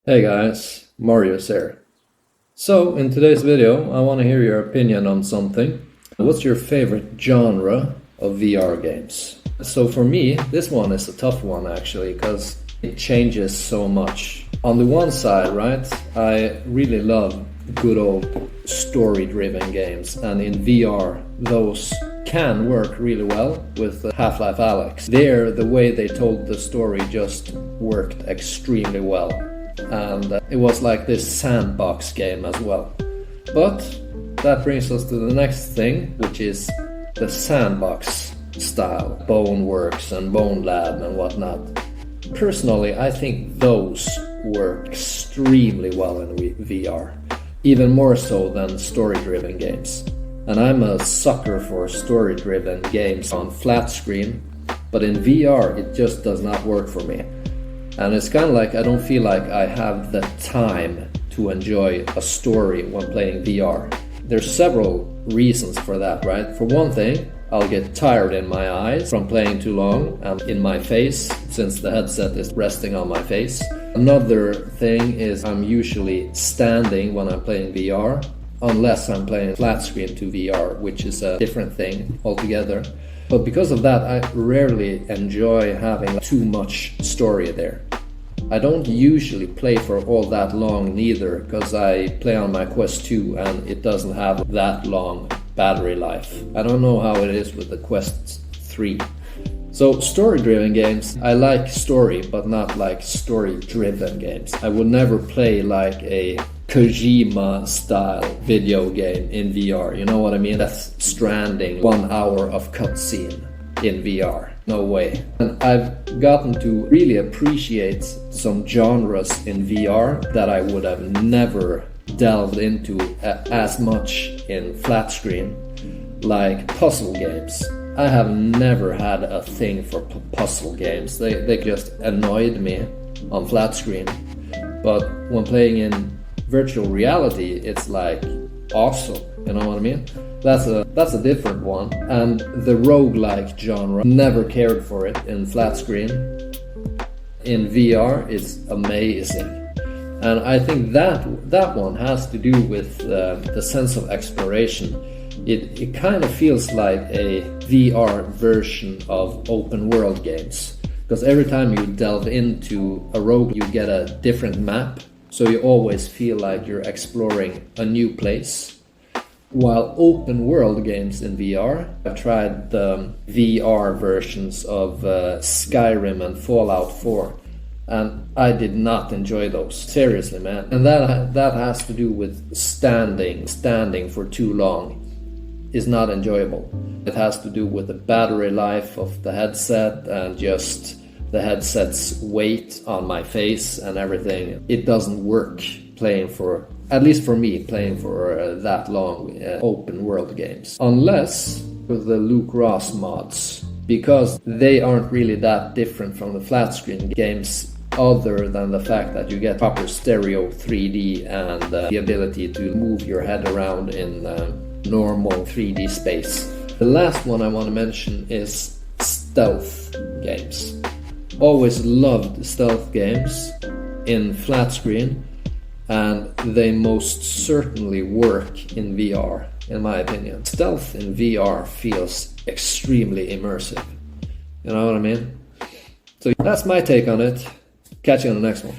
Hey guys, Marius here. So in today's video I want to hear your opinion on something. What's your favorite genre of VR games? So for me, this one is a tough one actually, because it changes so much. On the one side, right, I really love good old story-driven games, and in VR those can work really well with Half-Life Alyx. There, the way they told the story just worked extremely well. And it was like this sandbox game as well. But that brings us to the next thing, which is the sandbox style, Boneworks and Bone Lab and whatnot. Personally, I think those work extremely well in VR, even more so than story-driven games. And I'm a sucker for story-driven games on flat screen, but in VR it just does not work for me. And it's kind of like I don't feel like I have the time to enjoy a story when playing VR. There's several reasons for that, right? For one thing, I'll get tired in my eyes from playing too long, and in my face, since the headset is resting on my face. Another thing is I'm usually standing when I'm playing VR, unless I'm playing flat screen to VR, which is a different thing altogether. But because of that, I rarely enjoy having too much story there. I don't usually play for all that long neither, because I play on my Quest 2 and it doesn't have that long battery life. I don't know how it is with the Quest 3. So story-driven games, I like story, but not like story-driven games. I would never play like a Kojima-style video game in VR. You know what I mean? That's Stranding, 1 hour of cutscene in VR. No way. And I've gotten to really appreciate some genres in VR that I would have never delved into as much in flat screen, like puzzle games. I have never had a thing for puzzle games. They just annoyed me on flat screen. But when playing in virtual reality, it's like awesome. You know what I mean? That's a different one. And the roguelike genre, never cared for it in flat screen. In VR, it's amazing. And I think that one has to do with the sense of exploration. It kind of feels like a VR version of open world games, because every time you delve into a rogue, you get a different map, so you always feel like you're exploring a new place. While open world games in VR, I've tried the VR versions of Skyrim and Fallout 4, and I did not enjoy those. Seriously, man. And that has to do with standing for too long is not enjoyable. It has to do with the battery life of the headset and just the headset's weight on my face and everything. It doesn't work playing for, at least for me, playing for that long open world games. Unless with the Luke Ross mods, because they aren't really that different from the flat screen games, other than the fact that you get proper stereo 3D and the ability to move your head around in normal 3D space. The last one I want to mention is stealth games. Always loved stealth games in flat screen, and they most certainly work in VR, in my opinion. Stealth in VR feels extremely immersive. You know what I mean? So that's my take on it. Catch you on the next one.